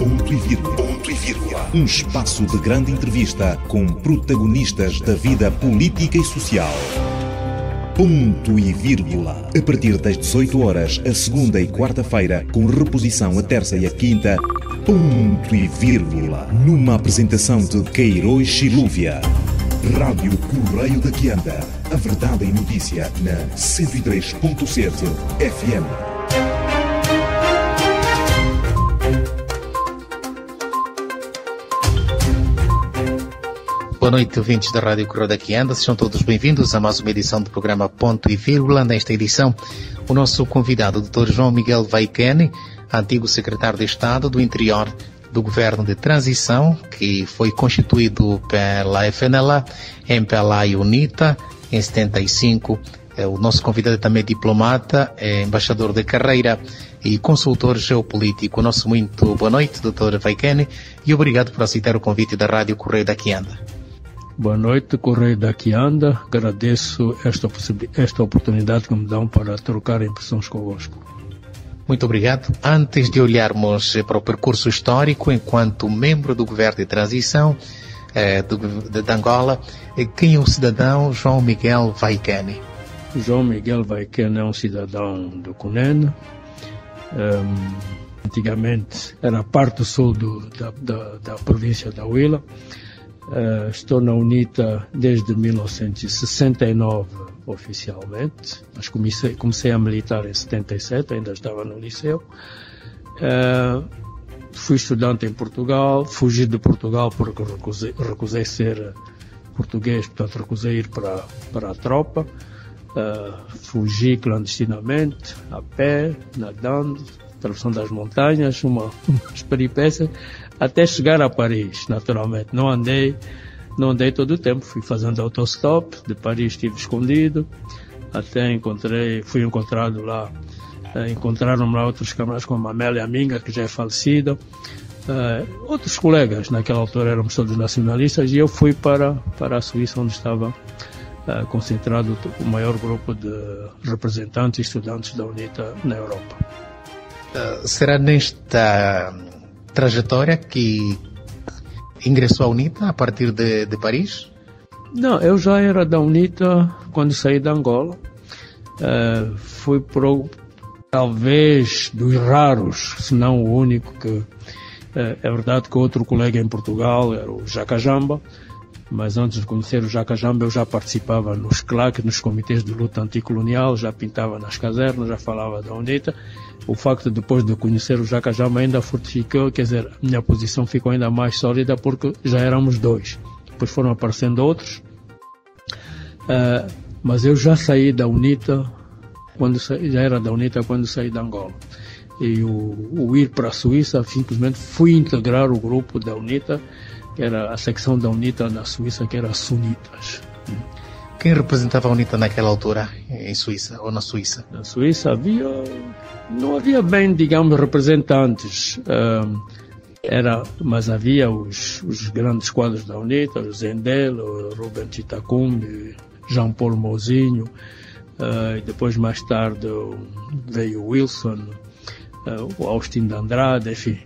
Ponto e vírgula. Ponto e vírgula. Um espaço de grande entrevista com protagonistas da vida política e social. Ponto e vírgula. A partir das 18 horas, a segunda e quarta-feira, com reposição a terça e a quinta. Ponto e vírgula. Numa apresentação de Queiroz Silúvia. Rádio Correio da Quianda. A verdade em notícia na 103.7 FM. Boa noite, ouvintes da Rádio Correio da Quianda. Sejam todos bem-vindos a mais uma edição do programa Ponto e Vírgula. Nesta edição, o nosso convidado, o Dr. João Miguel Vaikene, antigo secretário de Estado do Interior do Governo de Transição, que foi constituído pela FNLA, MPLA e UNITA em 75. O nosso convidado também é diplomata, é embaixador de carreira e consultor geopolítico. Nosso muito boa noite, Dr. Vaikene, e obrigado por aceitar o convite da Rádio Correio da Quianda. Boa noite, Correio da Quianda. Agradeço esta oportunidade que me dão para trocar impressões convosco. Muito obrigado. Antes de olharmos para o percurso histórico enquanto membro do Governo de Transição de Angola, quem é o cidadão João Miguel Vaikene? João Miguel Vaikene é um cidadão do Cunene. Antigamente era parte sul da província da Huila. Estou na UNITA desde 1969 oficialmente, mas comecei a militar em 77, ainda estava no liceu. Fui estudante em Portugal, fugi de Portugal porque recusei ser português, portanto recusei ir para a tropa. Fugi clandestinamente, a pé, nadando, atravessando as montanhas, umas peripécias, até chegar a Paris, naturalmente. Não andei todo o tempo, fui fazendo autostop, de Paris estive escondido, até fui encontrado lá, encontraram-me lá outros camaradas como a Amélia Minga, que já é falecida, outros colegas, naquela altura éramos todos nacionalistas, e eu fui para a Suíça, onde estava concentrado o maior grupo de representantes e estudantes da UNITA na Europa. Será nesta trajetória que ingressou à UNITA a partir de Paris? Não, eu já era da UNITA quando saí de Angola. Fui talvez dos raros, se não o único, que é verdade que outro colega em Portugal era o Jacajamba, mas antes de conhecer o Jacajamba eu já participava nos CLAC, nos comitês de luta anticolonial, já pintava nas casernas, já falava da UNITA. O facto de depois de conhecer o Jacajamba ainda fortificou, quer dizer, a minha posição ficou ainda mais sólida porque já éramos dois. Depois foram aparecendo outros. Mas eu já saí da UNITA, já era da UNITA quando saí de Angola. E o ir para a Suíça, simplesmente fui integrar o grupo da UNITA, que era a secção da UNITA na Suíça, que era a Sunitas. Quem representava a UNITA naquela altura, em Suíça ou na Suíça? Na Suíça não havia bem, digamos, representantes, mas havia os grandes quadros da UNITA, o Zendel, o Ruben Chitacumbi, Jean Paul Mozinho, e depois mais tarde veio o Wilson, o Austin de Andrade, enfim.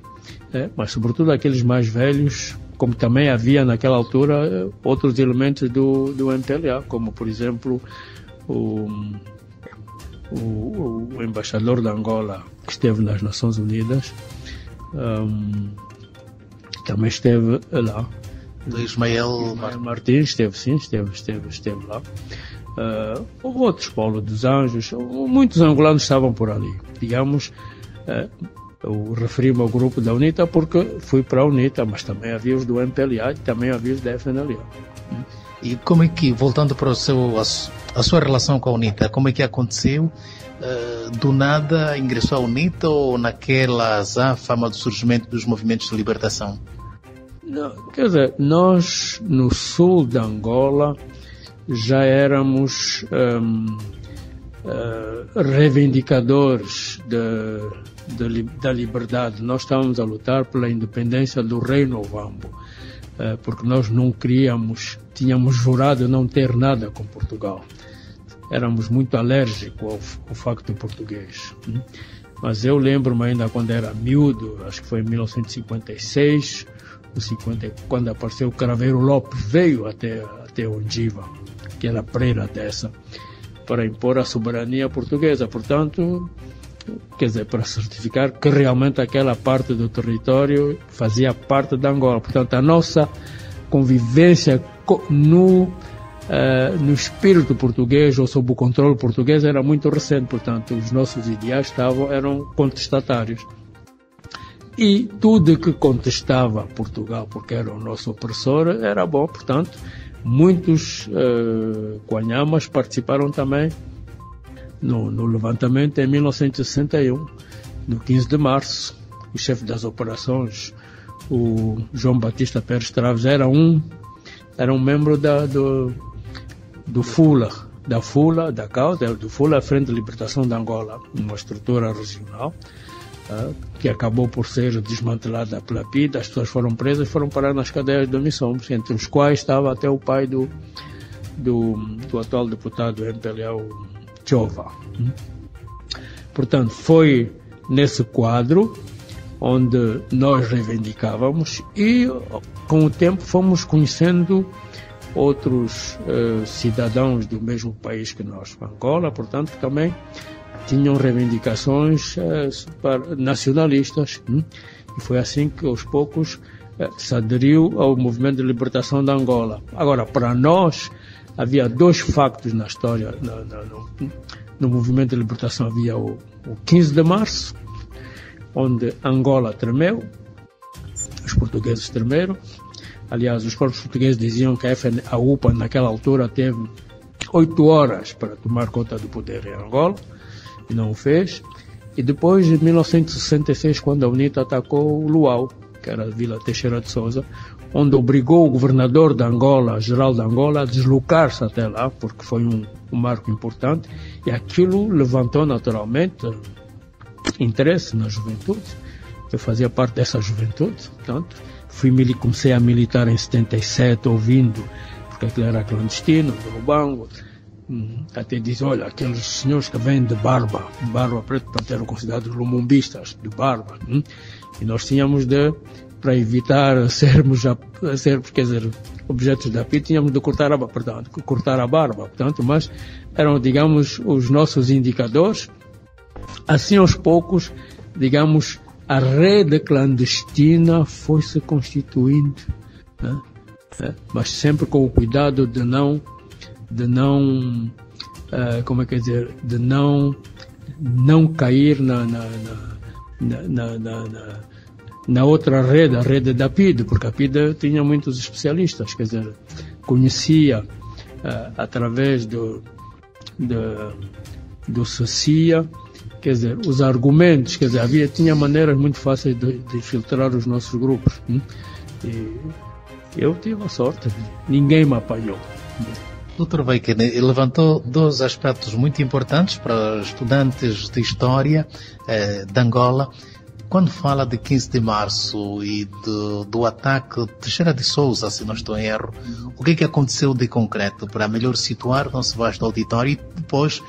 Mas sobretudo aqueles mais velhos, como também havia naquela altura outros elementos do MPLA, como por exemplo o embaixador de Angola que esteve nas Nações Unidas, também esteve lá. Do Ismael Martins esteve lá. Houve outros, Paulo dos Anjos, muitos angolanos estavam por ali. Digamos, eu referi-me ao grupo da UNITA porque fui para a UNITA, mas também havia os do MPLA e também havia os da FNLA. E como é que, voltando para a sua relação com a UNITA, como é que aconteceu? Do nada ingressou à UNITA ou naquela azáfama do surgimento dos movimentos de libertação? Não, quer dizer, nós no sul de Angola já éramos reivindicadores da liberdade. Nós estávamos a lutar pela independência do Reino Ovambo, porque nós não tínhamos jurado não ter nada com Portugal. Éramos muito alérgicos ao facto português. Mas eu lembro-me ainda quando era miúdo, acho que foi em 1956, quando apareceu o Craveiro Lopes, veio até Ondiva, que era freira dessa, para impor a soberania portuguesa. Portanto, quer dizer, para certificar que realmente aquela parte do território fazia parte da Angola. Portanto, a nossa convivência no espírito português ou sob o controle português era muito recente. Portanto, os nossos ideais eram contestatários. E tudo que contestava Portugal, porque era o nosso opressor, era bom. Portanto, muitos Quanhamas participaram também no levantamento em 1961, no 15 de março. O chefe das operações, o João Batista Pérez Traves, era um membro do FULA, da causa, do FULA, a Frente de Libertação da Angola, uma estrutura regional, que acabou por ser desmantelada pela PIDE. As pessoas foram presas e foram parar nas cadeias de omissões, entre os quais estava até o pai do atual deputado MPLA, Chova. Portanto, foi nesse quadro onde nós reivindicávamos e, com o tempo, fomos conhecendo outros cidadãos do mesmo país que nós, Angola, portanto, que também tinham reivindicações nacionalistas. E foi assim que, aos poucos, se aderiu ao movimento de libertação da Angola. Agora, para nós, havia dois factos na história. No movimento de libertação havia o 15 de março, onde Angola tremeu, os portugueses tremeram. Aliás, os próprios portugueses diziam que a UPA naquela altura teve 8 horas para tomar conta do poder em Angola, e não o fez. E depois, em 1966, quando a UNITA atacou o Luau, que era a Vila Teixeira de Sousa, onde obrigou o governador da Angola, geral da Angola, a deslocar-se até lá, porque foi um marco importante, e aquilo levantou naturalmente interesse na juventude. Eu fazia parte dessa juventude, portanto, comecei a militar em 77, ouvindo, porque aquilo era clandestino, do Lubango. Até diz, olha, aqueles senhores que vêm de Barba Preta, portanto, eram considerados lumumbistas de Barba. E nós tínhamos para evitar sermos, quer dizer, objetos da PIDE, tínhamos de cortar a barba, portanto, mas eram, digamos, os nossos indicadores. Assim, aos poucos, digamos, a rede clandestina foi se constituindo, né? Mas sempre com o cuidado de não cair na outra rede, a rede da PIDE, porque a PIDE tinha muitos especialistas, quer dizer, conhecia através do SOCIA, quer dizer, os argumentos, quer dizer, tinha maneiras muito fáceis de filtrar os nossos grupos. E eu tive a sorte, ninguém me apanhou. Dr. Vaikene levantou dois aspectos muito importantes para estudantes de História de Angola. Quando fala de 15 de março e do ataque de Teixeira de Sousa, se não estou em erro, o que aconteceu de concreto para melhor situar o nosso vasto auditório? E depois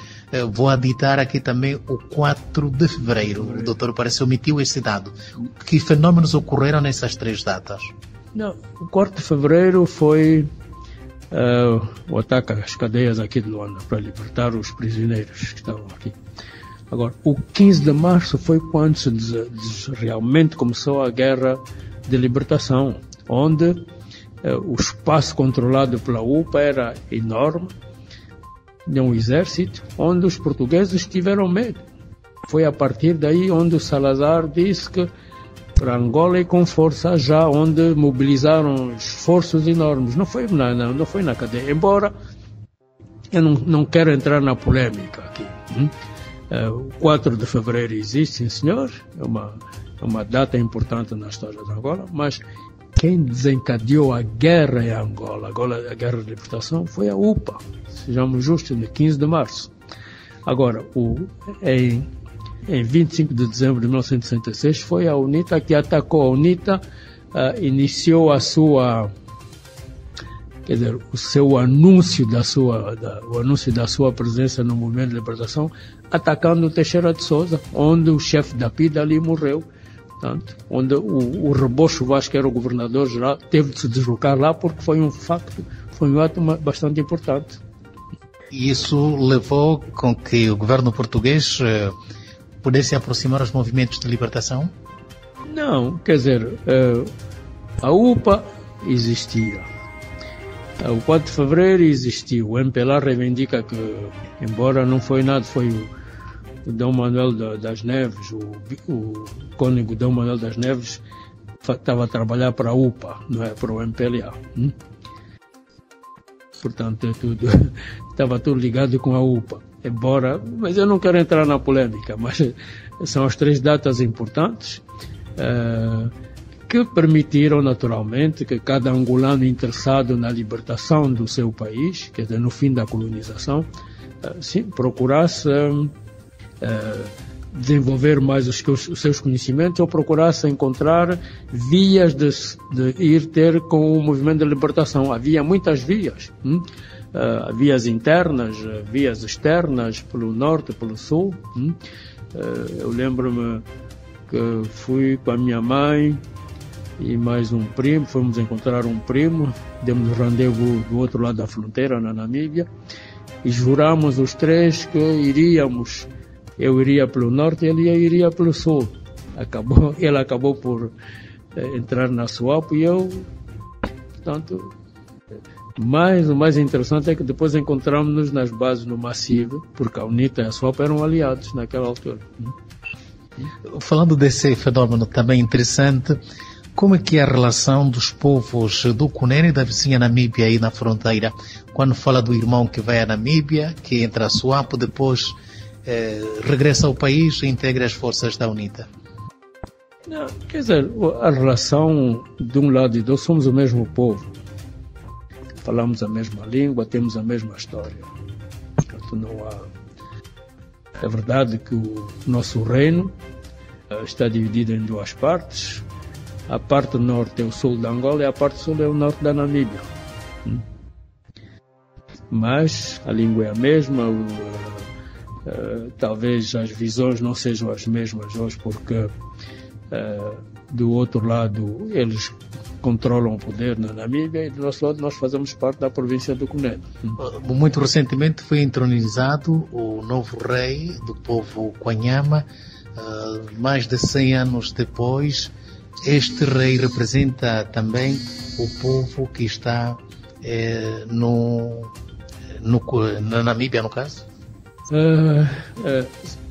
vou aditar aqui também o 4 de fevereiro. O doutor parece omitiu esse dado. Que fenômenos ocorreram nessas três datas? Não, o 4 de fevereiro foi o ataque às cadeias aqui de Luanda para libertar os prisioneiros que estavam aqui. Agora, o 15 de março foi quando realmente começou a guerra de libertação, onde o espaço controlado pela UPA era enorme, tinha um exército, onde os portugueses tiveram medo. Foi a partir daí onde o Salazar disse que para Angola e com força já, onde mobilizaram esforços enormes. Não foi na cadeia, embora eu não quero entrar na polêmica aqui. O 4 de fevereiro existe, sim senhor, é uma data importante na história de Angola, mas quem desencadeou a guerra em Angola, a guerra de libertação, foi a UPA, sejamos justos, no 15 de março. Agora, em 25 de dezembro de 1966, foi a UNITA que atacou. A UNITA iniciou a sua quer dizer, o anúncio da sua presença no movimento de libertação, atacando o Teixeira de Sousa, onde o chefe da PIDE ali morreu. Portanto, onde o Rebocho Vaz, que era o governador-geral, teve de se deslocar lá porque foi um ato bastante importante. E isso levou com que o governo português pudesse aproximar os movimentos de libertação? Não, quer dizer, a UPA existia. O 4 de fevereiro existiu. O MPLA reivindica que, embora não foi nada, foi o D. Manuel das Neves, o cônego D. Manuel das Neves, estava a trabalhar para a UPA, não é para o MPLA. Portanto, estava tudo ligado com a UPA. Mas eu não quero entrar na polêmica, mas são as 3 datas importantes que permitiram naturalmente que cada angolano interessado na libertação do seu país, quer dizer, no fim da colonização, sim, procurasse desenvolver mais os seus conhecimentos ou procurasse encontrar vias de ir ter com o movimento de libertação. Havia muitas vias, vias internas, vias externas, pelo norte, pelo sul. Eu lembro-me que fui com a minha mãe e mais um primo, fomos encontrar um primo, demos rendezvous do outro lado da fronteira, na Namíbia, e juramos os 3 que iríamos. Eu iria pelo norte e ele iria pelo sul. Ele acabou por entrar na SWAPO e eu, portanto, o mais interessante é que depois encontramos-nos nas bases no Massive, porque a UNITA e a SWAPO eram aliados naquela altura. Falando desse fenómeno também interessante, como é que é a relação dos povos do Cunene e da vizinha Namíbia aí na fronteira? Quando fala do irmão que vai à Namíbia, que entra a SWAPO, depois regressa ao país e integra as forças da UNITA? Não, quer dizer, a relação de um lado e do outro, somos o mesmo povo. Falamos a mesma língua, temos a mesma história. Portanto, não há... É verdade que o nosso reino está dividido em 2 partes. A parte norte é o sul da Angola e a parte sul é o norte da Namíbia. Mas a língua é a mesma, talvez as visões não sejam as mesmas hoje, porque do outro lado eles controlam o poder na Namíbia e do nosso lado nós fazemos parte da província do Cunene. Muito recentemente foi entronizado o novo rei do povo Quanyama. Mais de 100 anos depois, este rei representa também o povo que está na Namíbia, no caso?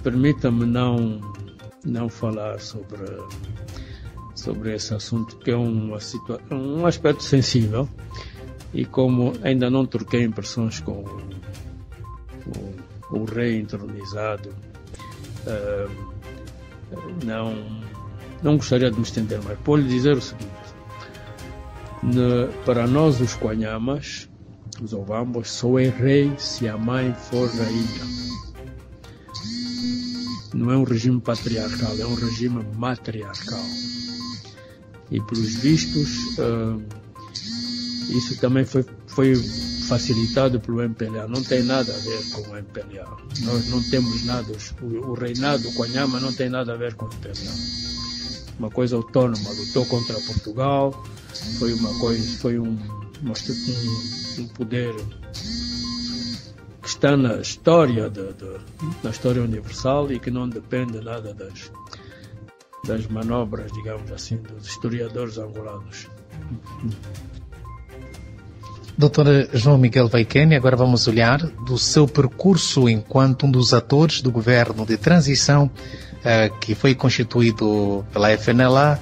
Permita-me não falar sobre esse assunto, que é um aspecto sensível, e como ainda não troquei impressões com o rei entronizado, não gostaria de me estender mais. Vou lhe dizer o seguinte: para nós os Quanhamas, os Ovambos, só é rei se a mãe for rainha. Não é um regime patriarcal, é um regime matriarcal. E pelos vistos, isso também foi facilitado pelo MPLA. Não tem nada a ver com o MPLA. Nós não temos nada, o reinado Quanyama não tem nada a ver com o MPLA. Uma coisa autónoma, lutou contra Portugal, foi um poder que está na história na história universal e que não depende nada das manobras, digamos assim, dos historiadores angolanos. Dr. João Miguel Vaikene, agora vamos olhar do seu percurso enquanto um dos atores do governo de transição que foi constituído pela FNLA,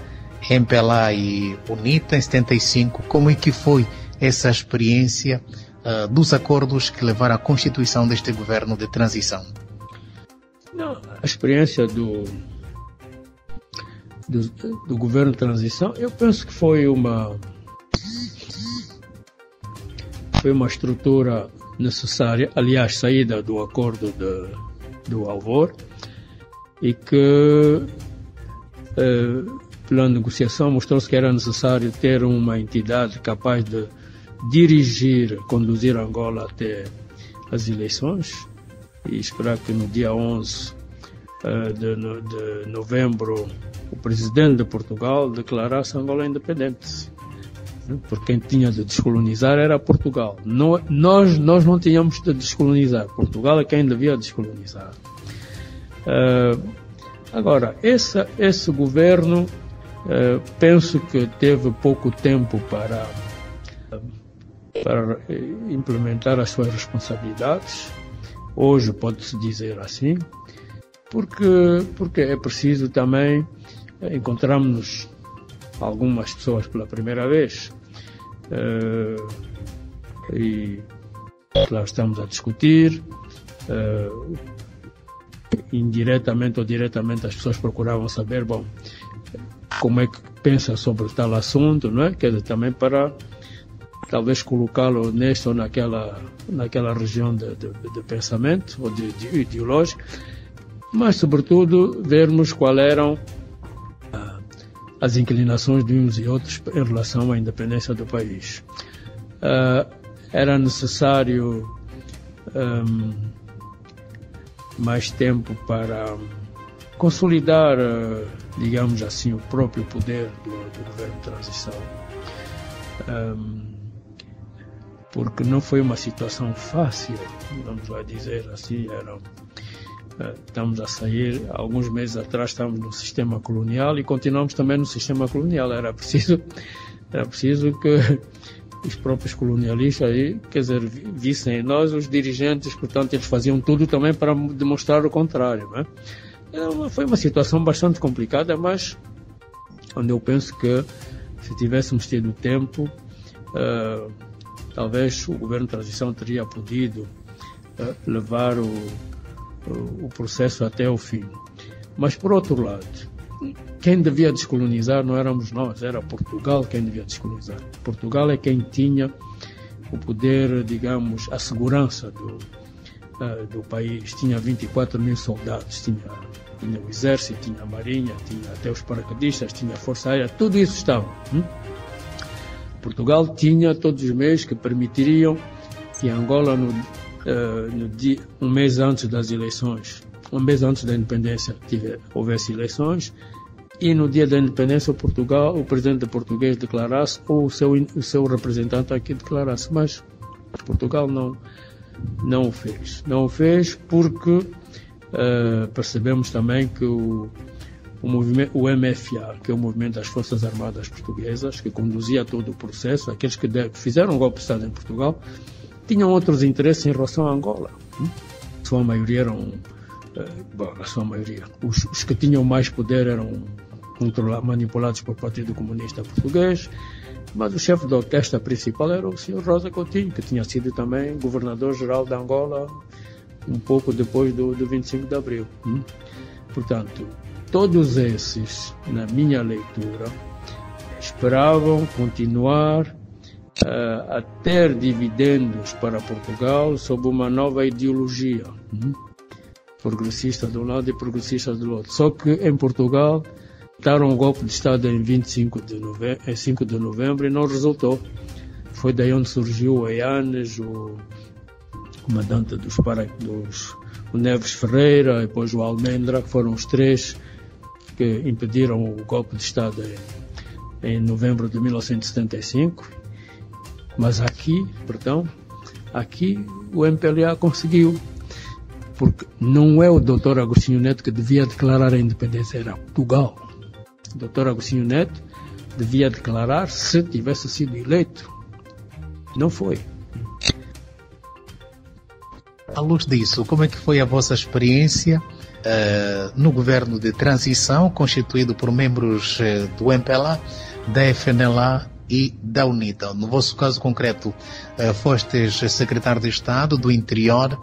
MPLA e UNITA em 75. Como é que foi essa experiência dos acordos que levaram à constituição deste governo de transição? Não, a experiência do governo de transição, eu penso que foi uma estrutura necessária, aliás, saída do acordo do Alvor, e que pela negociação mostrou-se que era necessário ter uma entidade capaz de dirigir, conduzir Angola até as eleições e esperar que no dia 11 de novembro o presidente de Portugal declarasse Angola independente. Porque quem tinha de descolonizar era Portugal. Nós não tínhamos de descolonizar. Portugal é quem devia descolonizar. Agora, esse governo, penso que teve pouco tempo para implementar as suas responsabilidades. Hoje pode-se dizer assim, porque é preciso também encontrarmos algumas pessoas pela primeira vez e lá estamos a discutir, indiretamente ou diretamente as pessoas procuravam saber, bom, como é que pensa sobre tal assunto, não é? Quer dizer, também para talvez colocá-lo nesta ou naquela região de pensamento ou de ideológico, mas sobretudo vermos quais eram as inclinações de uns e outros em relação à independência do país. Era necessário mais tempo para consolidar, digamos assim, o próprio poder do governo de transição, porque não foi uma situação fácil, vamos lá dizer assim. Estamos a sair, alguns meses atrás estávamos no sistema colonial e continuamos também no sistema colonial. Era preciso que os próprios colonialistas aí, quer dizer, vissem em nós os dirigentes, portanto eles faziam tudo também para demonstrar o contrário, não é? Foi uma situação bastante complicada, mas onde eu penso que se tivéssemos tido tempo, talvez o governo de transição teria podido levar o processo até o fim. Mas, por outro lado, quem devia descolonizar não éramos nós, era Portugal quem devia descolonizar. Portugal é quem tinha o poder, digamos, a segurança do país. Tinha 24 mil soldados, tinha o exército, tinha a marinha, tinha até os paraquedistas, tinha a força aérea, tudo isso estava. Portugal tinha todos os meios que permitiriam que Angola, um mês antes das eleições, um mês antes da independência, houvesse eleições, e no dia da independência o presidente português declarasse, ou o seu representante aqui declarasse, mas Portugal não o fez. Não o fez porque percebemos também que o MFA, que é o Movimento das Forças Armadas Portuguesas, que conduzia todo o processo, aqueles que fizeram o golpe de Estado em Portugal, tinham outros interesses em relação a Angola. A sua maioria eram, os que tinham mais poder eram manipulados pelo Partido Comunista Português, mas o chefe da orquestra principal era o Sr. Rosa Coutinho, que tinha sido também governador-geral de Angola um pouco depois do 25 de Abril. Portanto, todos esses, na minha leitura, esperavam continuar a ter dividendos para Portugal sob uma nova ideologia, progressista de um lado e progressista do outro. Só que em Portugal deram um golpe de Estado em 5 de novembro e não resultou. Foi daí onde surgiu o Eanes, o comandante o Neves Ferreira e depois o Almendra, que foram os três que impediram o golpe de Estado em novembro de 1975. Mas aqui o MPLA conseguiu, porque não é o Dr. Agostinho Neto que devia declarar a independência, era Portugal. O Dr. Agostinho Neto devia declarar se tivesse sido eleito. Não foi. À luz disso, como é que foi a vossa experiência no governo de transição, constituído por membros do MPLA, da FNLA e da UNITA? No vosso caso concreto, fostes secretário de Estado do Interior,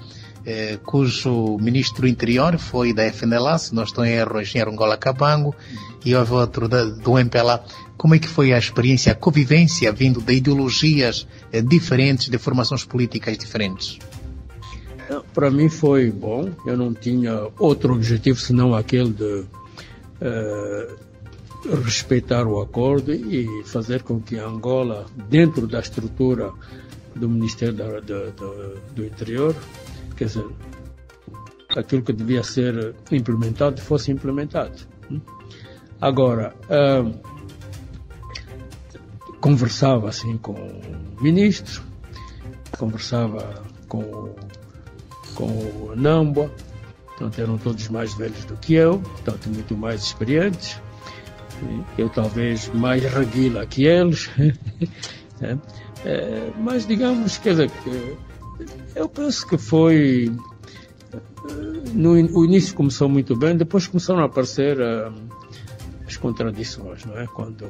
cujo ministro do Interior foi da FNLA, se não estou em erro, o engenheiro Ngola Kabango, e houve outro do MPLA. Como é que foi a experiência, a convivência vindo de ideologias diferentes, de formações políticas diferentes? Para mim foi bom. Eu não tinha outro objetivo senão aquele de respeitar o acordo e fazer com que Angola, dentro da estrutura do Ministério do Interior, quer dizer, aquilo que devia ser implementado fosse implementado. Agora, conversava assim com o ministro, conversava com o Nambwa, portanto eram todos mais velhos do que eu, portanto muito mais experientes, eu talvez mais reguila que eles, mas digamos, quer dizer, eu penso que foi, o início começou muito bem, depois começaram a aparecer as contradições, não é? Quando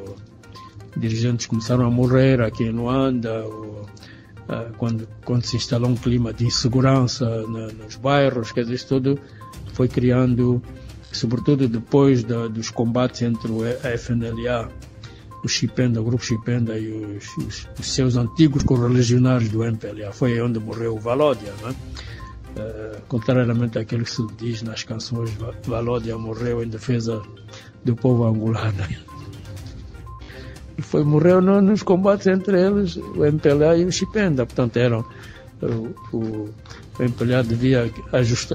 dirigentes começaram a morrer aqui em Luanda, quando se instalou um clima de insegurança nos bairros, quer dizer, isso tudo foi criando, sobretudo depois dos combates entre o FNLA, o grupo Chipenda e os seus antigos correligionários do MPLA. Foi onde morreu o Valódia, não é? Contrariamente àquilo que se diz nas canções, Valódia morreu em defesa do povo angolano. Morreu nos combates entre eles, o MPLA e o Chipenda. Portanto, o MPLA devia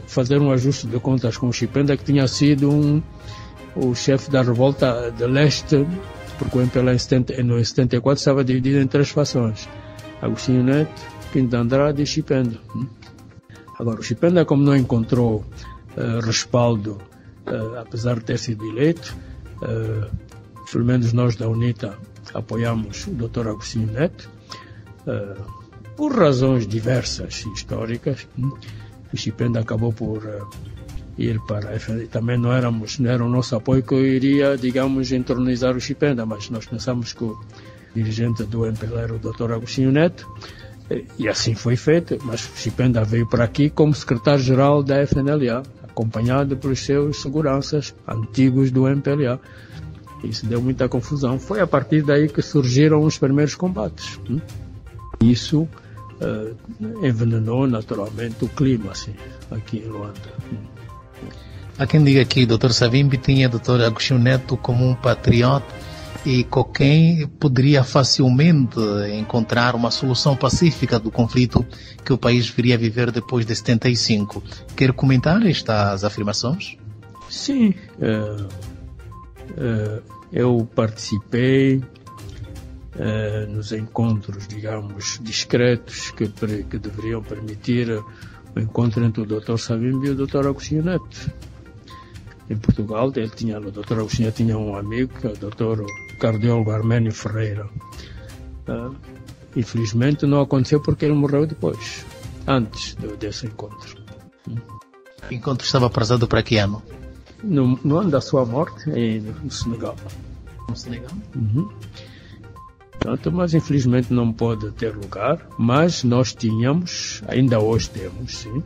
fazer um ajuste de contas com o Chipenda, que tinha sido o chefe da revolta de leste, porque o MPLA em 74 estava dividido em 3 fações: Agostinho Neto, Pinto Andrade e Chipenda. Agora, o Chipenda, como não encontrou respaldo, apesar de ter sido eleito, pelo menos nós da UNITA apoiamos o Dr. Agostinho Neto, por razões diversas e históricas. O Chipenda acabou por ir para a FNL. Também não era o nosso apoio que iria, digamos, entronizar o Chipenda, mas nós pensamos que o dirigente do MPLA era o Dr. Agostinho Neto, e assim foi feito. Mas o Chipenda veio para aqui como secretário-geral da FNLA, acompanhado pelos seus seguranças antigos do MPLA. Isso deu muita confusão. Foi a partir daí que surgiram os primeiros combates. Isso envenenou naturalmente o clima, assim, aqui em Luanda. Há quem diga que o Dr. Savimbi tinha o Dr. Agostinho Neto como um patriota e com quem poderia facilmente encontrar uma solução pacífica do conflito que o país viria a viver depois de 75. Quer comentar estas afirmações? Sim. Eu participei nos encontros, digamos, discretos que deveriam permitir o encontro entre o Dr. Savimbi e o Dr. Agostinho Neto. Em Portugal, o Dr. Agostinho tinha um amigo, que é o Dr. Cardiólogo Arménio Ferreira. Infelizmente não aconteceu porque ele morreu depois, antes desse encontro. O encontro estava atrasado para que ano? No ano da sua morte, no Senegal. No Senegal? Uhum. Portanto, mas infelizmente não pode ter lugar, mas nós tínhamos, ainda hoje temos, sim,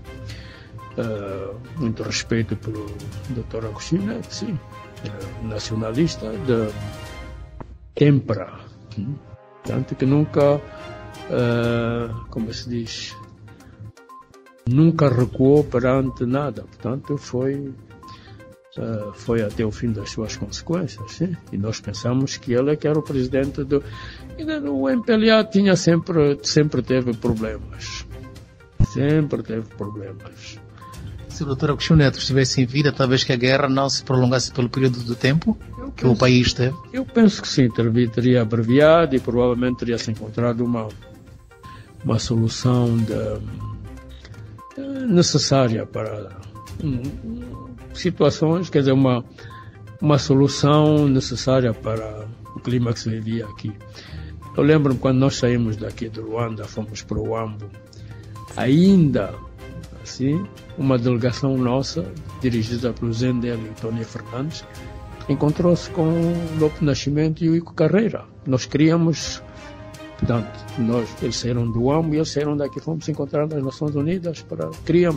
muito respeito pelo Dr. Agostinho Neto, sim, nacionalista de tempra, tanto que nunca, como se diz, nunca recuou perante nada, portanto foi até o fim das suas consequências, sim? E nós pensamos que ele é que era o presidente do... O MPLA sempre teve problemas. Sempre teve problemas. Se o Dr. Agostinho Neto estivesse em vida, talvez que a guerra não se prolongasse pelo período de tempo que o país teve? Eu penso que sim, teria abreviado e provavelmente teria se encontrado uma solução necessária para situações, quer dizer, uma solução necessária para o clima que se vivia aqui. Eu lembro-me quando nós saímos daqui de Luanda, fomos para o Ambo, ainda assim, uma delegação nossa, dirigida pelo Zendel e Tony Fernandes, encontrou-se com o Lopo Nascimento e o Ico Carreira. Nós queríamos, portanto, eles saíram do Ambo e eles saíram daqui, fomos encontrar nas Nações Unidas,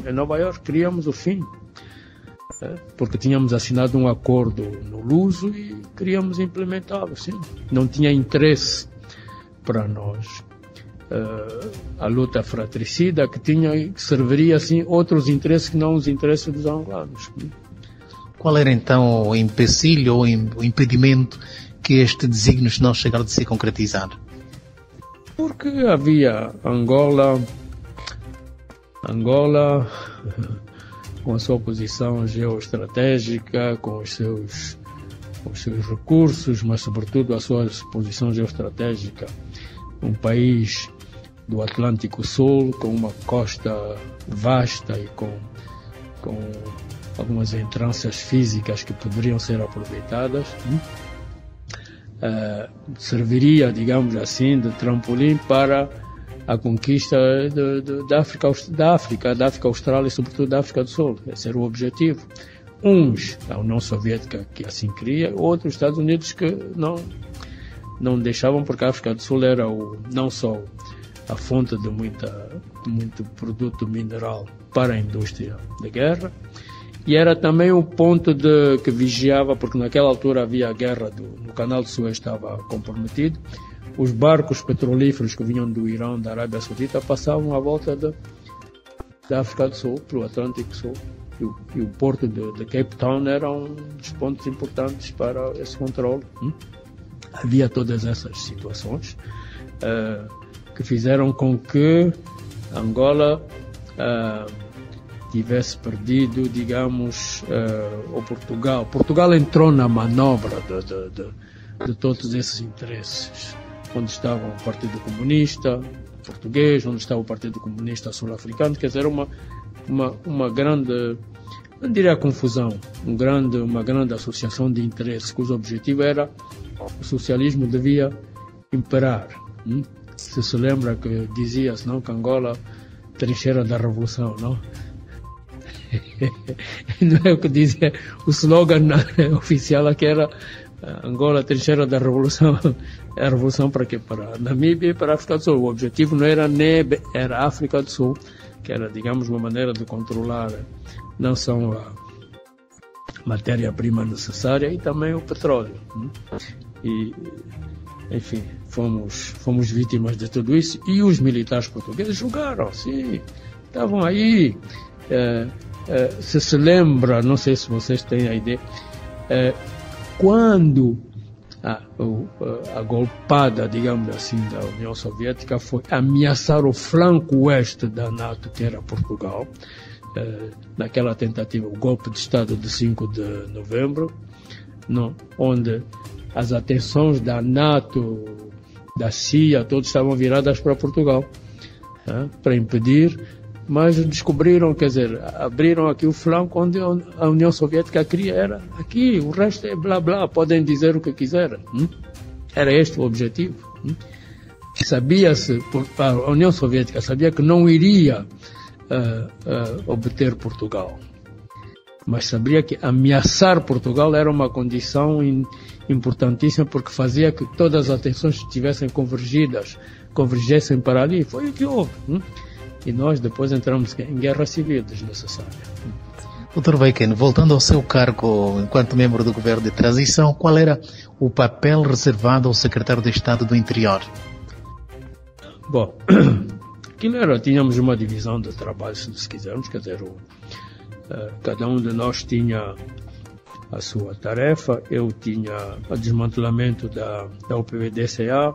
em Nova Iorque, queríamos o fim. Porque tínhamos assinado um acordo no Luso e queríamos implementá-lo, sim. Não tinha interesse para nós a luta fratricida que serviria assim outros interesses que não os interesses dos angolanos. Qual era então o empecilho ou o impedimento que este desígnio não chegaram a se concretizar? Porque havia Angola com a sua posição geoestratégica, com os seus recursos, mas sobretudo a sua posição geoestratégica, um país do Atlântico Sul, com uma costa vasta e com algumas entrâncias físicas que poderiam ser aproveitadas, serviria, digamos assim, de trampolim para a conquista da África Austral e sobretudo da África do Sul. Esse era o objetivo. Uns, a União Soviética que assim queria, outros, os Estados Unidos que não deixavam, porque a África do Sul era não só a fonte de muito produto mineral para a indústria da guerra, e era também um ponto que vigiava, porque naquela altura havia a guerra no Canal de Suez, estava comprometido. Os barcos petrolíferos que vinham do Irão, da Arábia Saudita, passavam à volta da África do Sul, para o Atlântico Sul. E o porto de Cape Town era um dos pontos importantes para esse controle. Havia todas essas situações que fizeram com que Angola tivesse perdido, digamos, o Portugal. Portugal entrou na manobra de todos esses interesses, onde estava o Partido Comunista Português, onde estava o Partido Comunista Sul-Africano, quer dizer, uma grande, não diria confusão, uma grande associação de interesses, cujo objetivo era o socialismo devia imperar. Se lembra que dizia-se, não, que Angola, trincheira da revolução, não? Não é o que dizia o slogan oficial, que era Angola, trincheira da revolução. A revolução para quê? Para a Namíbia e para a África do Sul. O objetivo não era NEB, era a África do Sul, que era, digamos, uma maneira de controlar não só a matéria-prima necessária e também o petróleo. E, enfim, fomos vítimas de tudo isso, e os militares portugueses jogaram, sim, estavam aí. Se lembra, não sei se vocês têm a ideia, quando a golpada, digamos assim, da União Soviética foi ameaçar o flanco oeste da NATO, que era Portugal, naquela tentativa, o golpe de Estado de 5 de novembro, onde as atenções da NATO, da CIA, todas estavam viradas para Portugal, para impedir, mas descobriram, quer dizer, abriram aqui o flanco onde a União Soviética queria, era aqui, o resto é blá blá, podem dizer o que quiserem. Era este o objetivo. Sabia-se, a União Soviética sabia que não iria obter Portugal, mas sabia que ameaçar Portugal era uma condição importantíssima, porque fazia que todas as atenções estivessem convergessem para ali. Foi o que houve. E nós depois entramos em guerra civil desnecessária. Dr. Vaiken, voltando ao seu cargo enquanto membro do governo de transição, qual era o papel reservado ao secretário de Estado do Interior? Bom, tínhamos uma divisão de trabalho, se quisermos, quer dizer, cada um de nós tinha a sua tarefa. Eu tinha o desmantelamento da UPVDCA,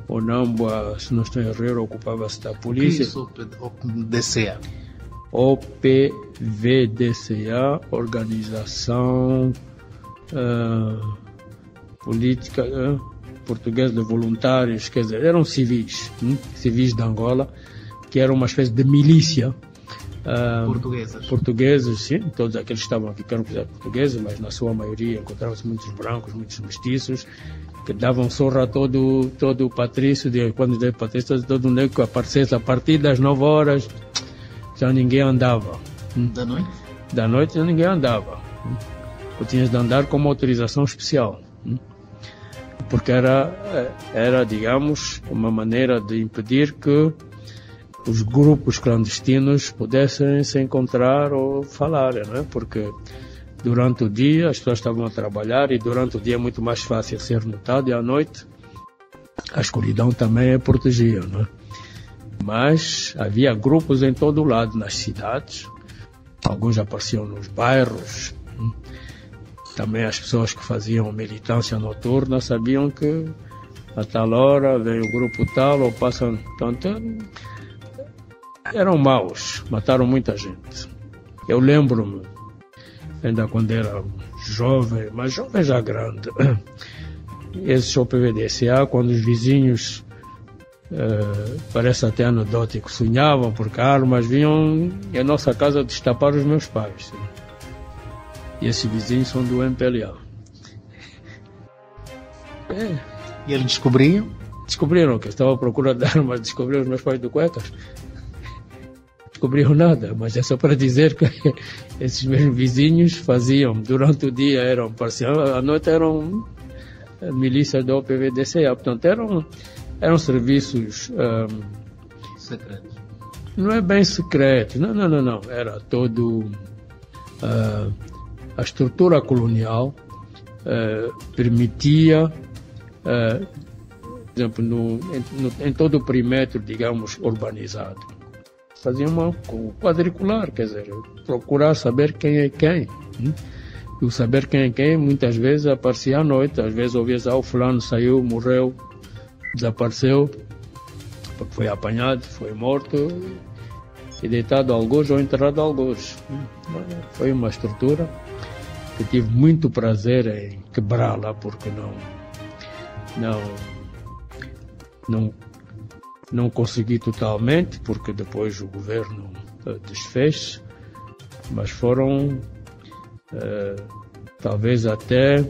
o Nambua, se não estou errado, ocupava-se da polícia. OPVDCA? OPVDCA, Organização Política Portuguesa de Voluntários, quer dizer, eram civis de Angola, que era uma espécie de milícia. Portugueses, sim, todos aqueles que estavam aqui eram portugueses, mas na sua maioria encontravam-se muitos brancos, muitos mestiços, que davam sorra a todo o patrício, quando dei patrício, todo negro que aparecesse a partir das 9 horas, já ninguém andava. Da noite? Da noite já ninguém andava. Tu tinhas de andar com uma autorização especial, porque era, digamos, uma maneira de impedir que os grupos clandestinos pudessem se encontrar ou falar, né? Porque durante o dia as pessoas estavam a trabalhar, e durante o dia é muito mais fácil ser notado, e à noite a escuridão também é protegida, né? Mas havia grupos em todo o lado, nas cidades, alguns apareciam nos bairros, Também as pessoas que faziam militância noturna sabiam que a tal hora vem o grupo tal ou passam. Portanto, eram maus, mataram muita gente. Eu lembro-me, ainda quando era jovem, mas jovem já grande, esse OPVDCA, quando os vizinhos, parece até anedótico, sonhavam porque armas vinham em nossa casa destapar os meus pais. E esses vizinhos são do MPLA. E eles descobriam? Descobriram que eu estava à procura de armas, descobriram os meus pais do Cuecas. Descobriram nada, mas é só para dizer que esses mesmos vizinhos faziam, durante o dia eram parcial, à noite eram milícias da OPVDCA, portanto eram serviços secretos. Não é bem secreto, não, era todo a estrutura colonial permitia, por exemplo, em todo o perímetro, digamos, urbanizado, fazia uma quadricular, quer dizer, procurar saber quem é quem. E o saber quem é quem muitas vezes aparecia à noite, às vezes ouvias, o fulano saiu, morreu, desapareceu, porque foi apanhado, foi morto e deitado a algures ou enterrado a algures. Foi uma estrutura que tive muito prazer em quebrá-la, porque não consegui totalmente, porque depois o governo desfez, mas foram talvez até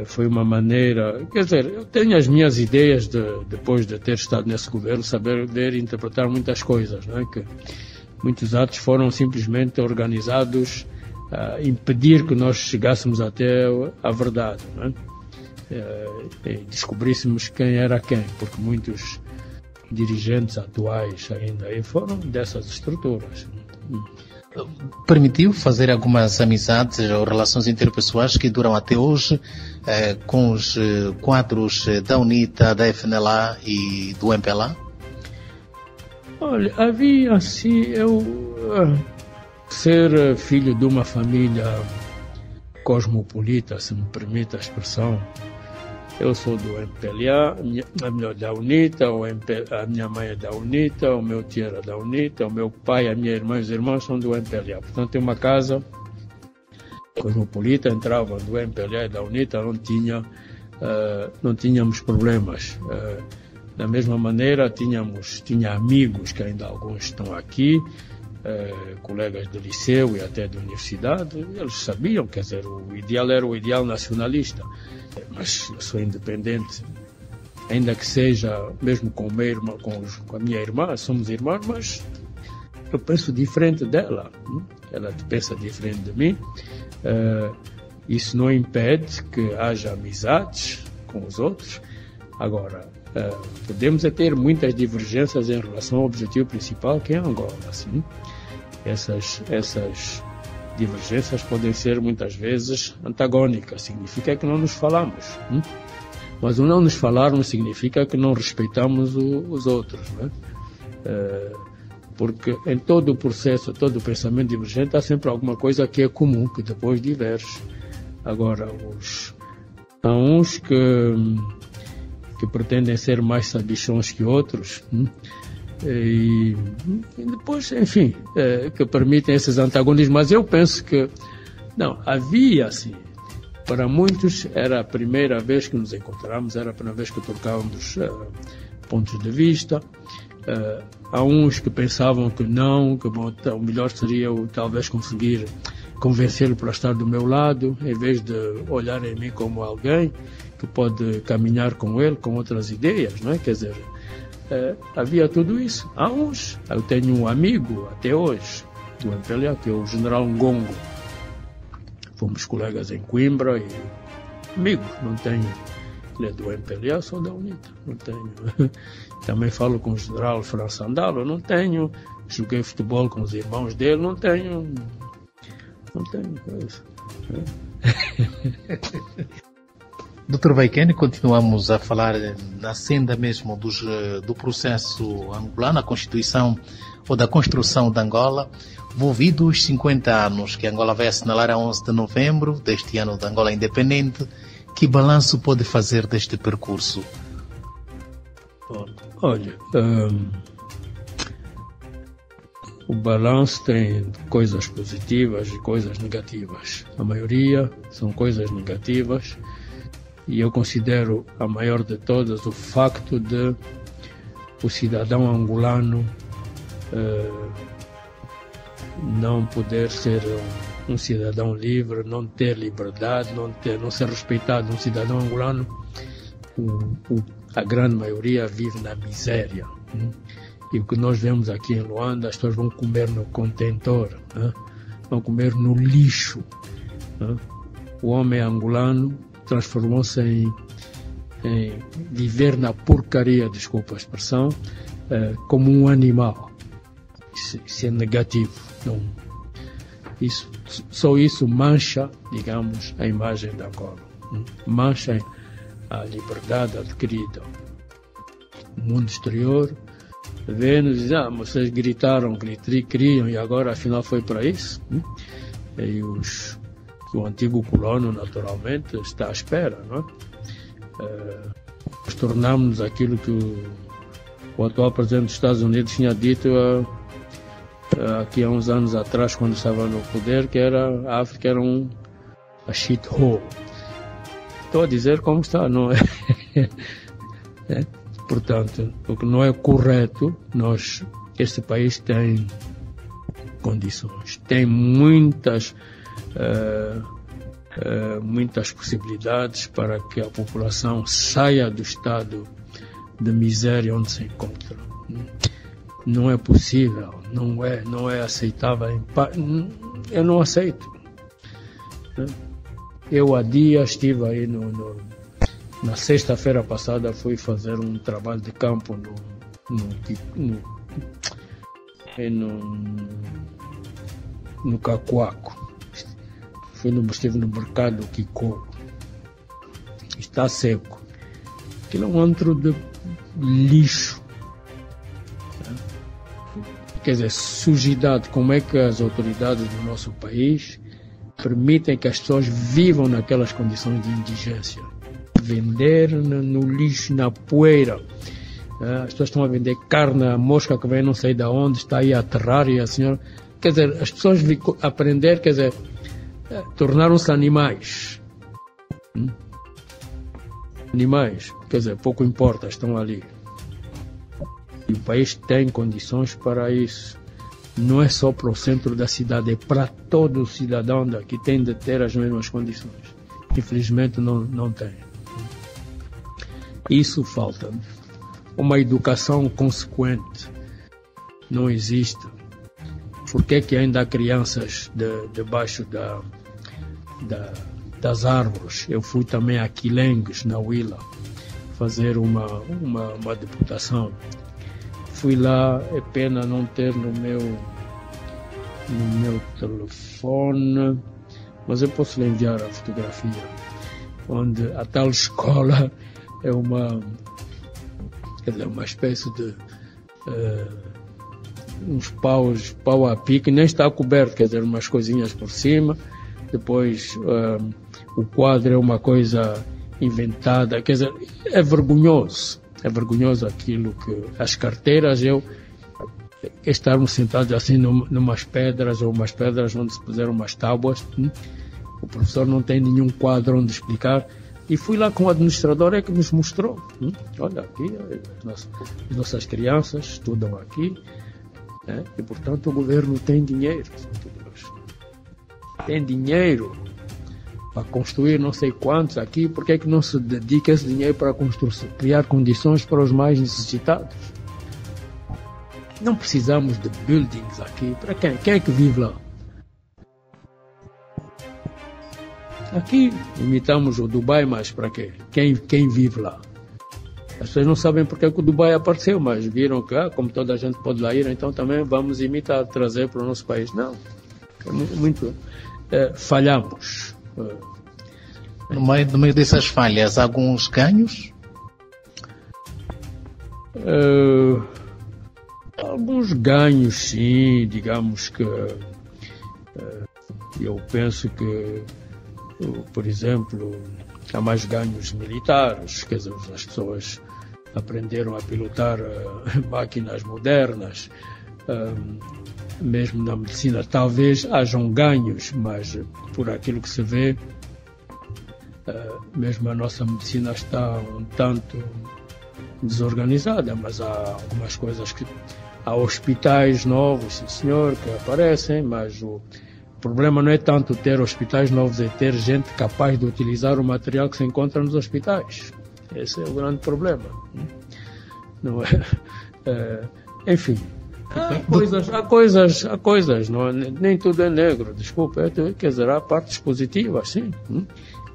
foi uma maneira, quer dizer, eu tenho as minhas ideias depois de ter estado nesse governo, saber ver e interpretar muitas coisas, não é? Que muitos atos foram simplesmente organizados a impedir que nós chegássemos até a verdade, não é? E descobríssemos quem era quem, porque muitos dirigentes atuais ainda aí foram dessas estruturas. Permitiu fazer algumas amizades ou relações interpessoais que duram até hoje com os quadros da UNITA, da FNLA e do MPLA? Olha, havia assim, ser filho de uma família cosmopolita, se me permite a expressão. Eu sou do MPLA, da UNITA, a minha mãe é da UNITA, o meu tio era da UNITA, o meu pai, a minha irmã e os irmãos são do MPLA. Portanto, tem uma casa cosmopolita, entravam do MPLA e da UNITA, não tínhamos problemas. Da mesma maneira, tinha amigos, que ainda alguns estão aqui, colegas do liceu e até da universidade, eles sabiam, quer dizer, o ideal era o ideal nacionalista. Mas eu sou independente, ainda que seja mesmo com a minha irmã, somos irmãs, mas eu penso diferente dela, ela pensa diferente de mim. Isso não impede que haja amizades com os outros. Agora, podemos ter muitas divergências em relação ao objetivo principal, que é Angola. Assim. Essas divergências podem ser muitas vezes antagônicas, significa que não nos falamos. Mas o não nos falarmos significa que não respeitamos os outros. Né? Porque em todo o processo, todo o pensamento divergente, há sempre alguma coisa que é comum, que depois diverge. Agora, há uns que pretendem ser mais sabichões que outros, e depois, enfim, que permitem esses antagonismos. Mas eu penso que, não, havia assim, para muitos era a primeira vez que nos encontramos, era a primeira vez que trocávamos pontos de vista. Há uns que pensavam que não, que o melhor seria eu talvez conseguir convencê-lo para estar do meu lado, em vez de olhar em mim como alguém que pode caminhar com ele, com outras ideias, não é? Quer dizer, havia tudo isso. Há uns, eu tenho um amigo até hoje do MPLA, que é o General Ngongo. Fomos colegas em Coimbra e amigos, não tenho. Ele é do MPLA, sou da UNITA, não tenho. Também falo com o General França Andalo, não tenho. Joguei futebol com os irmãos dele, não tenho coisa. Dr. Vaikene, continuamos a falar na senda mesmo do processo angolano, a Constituição ou da construção de Angola. Envolvidos 50 anos que Angola vai assinalar a 11 de novembro deste ano da Angola Independente, que balanço pode fazer deste percurso? Olha, o balanço tem coisas positivas e coisas negativas. A maioria são coisas negativas e eu considero a maior de todas o facto de o cidadão angolano não poder ser um cidadão livre, não ter liberdade, não ser respeitado. Um cidadão angolano, a grande maioria vive na miséria. E o que nós vemos aqui em Luanda, as pessoas vão comer no contentor, vão comer no lixo. O homem angolano transformou-se em viver na porcaria, desculpa a expressão, como um animal. Isso é negativo. Não, só isso mancha, digamos, a imagem da Angola. Mancha a liberdade adquirida. O mundo exterior vê-nos e diz, vocês gritaram, criam e agora afinal foi para isso. E o antigo colono, naturalmente, está à espera, não é? Nós tornamos aquilo que o atual presidente dos Estados Unidos tinha dito aqui há uns anos atrás, quando estava no poder, que a África era a shit hole. Estou a dizer como está, não é? Portanto, o que não é correto, este país tem condições, tem muitas possibilidades para que a população saia do estado de miséria onde se encontra. Não é possível, não é aceitável. Eu não aceito. Eu há dias estive aí na sexta-feira passada, fui fazer um trabalho de campo no Cacoaco. Estive no mercado Kiko. Está seco. Aquilo é um antro de lixo. Quer dizer, sujidade. Como é que as autoridades do nosso país permitem que as pessoas vivam naquelas condições de indigência? Vender no lixo, na poeira. As pessoas estão a vender carne, a mosca que vem não sei de onde, está aí a aterrar e a senhora... Quer dizer, as pessoas aprender, quer dizer, tornaram-se animais. Animais, quer dizer, pouco importa, estão ali. E o país tem condições para isso. Não é só para o centro da cidade, é para todo cidadão daqui, tem de ter as mesmas condições. Infelizmente não tem. Isso falta. Uma educação consequente não existe. Por que é que ainda há crianças debaixo das árvores? Eu fui também a Quilengues, na Huila, fazer uma deputação. Fui lá, é pena não ter no meu telefone, mas eu posso lhe enviar a fotografia, onde a tal escola é uma espécie de uns pau a pique, nem está coberto, quer dizer, umas coisinhas por cima. Depois o quadro é uma coisa inventada, quer dizer, é vergonhoso aquilo que as carteiras, estarmos sentados assim numas pedras ou umas pedras onde se puseram umas tábuas. O professor não tem nenhum quadro onde explicar. E fui lá com o administrador, é que nos mostrou. Olha, aqui as nossas crianças estudam aqui, e portanto o governo tem dinheiro. Tem dinheiro para construir não sei quantos aqui, porque é que não se dedica esse dinheiro para criar condições para os mais necessitados? Não precisamos de buildings aqui. Para quem? Quem é que vive lá? Aqui imitamos o Dubai, mas para quê? Quem vive lá? As pessoas não sabem porque é que o Dubai apareceu, mas viram que, como toda a gente pode lá ir, então também vamos imitar, trazer para o nosso país. Não. É muito falhamos. No meio dessas falhas, alguns ganhos? alguns ganhos, sim, digamos que eu penso que, por exemplo, há mais ganhos militares, quer dizer, as pessoas aprenderam a pilotar máquinas modernas, mesmo na medicina talvez hajam ganhos, mas por aquilo que se vê, mesmo a nossa medicina está um tanto desorganizada, mas há algumas coisas que... Há hospitais novos, sim senhor, que aparecem, mas o problema não é tanto ter hospitais novos, é ter gente capaz de utilizar o material que se encontra nos hospitais. Esse é o grande problema. Não é? Enfim, há coisas, não é? Nem tudo é negro, desculpa, quer dizer, há partes positivas, sim,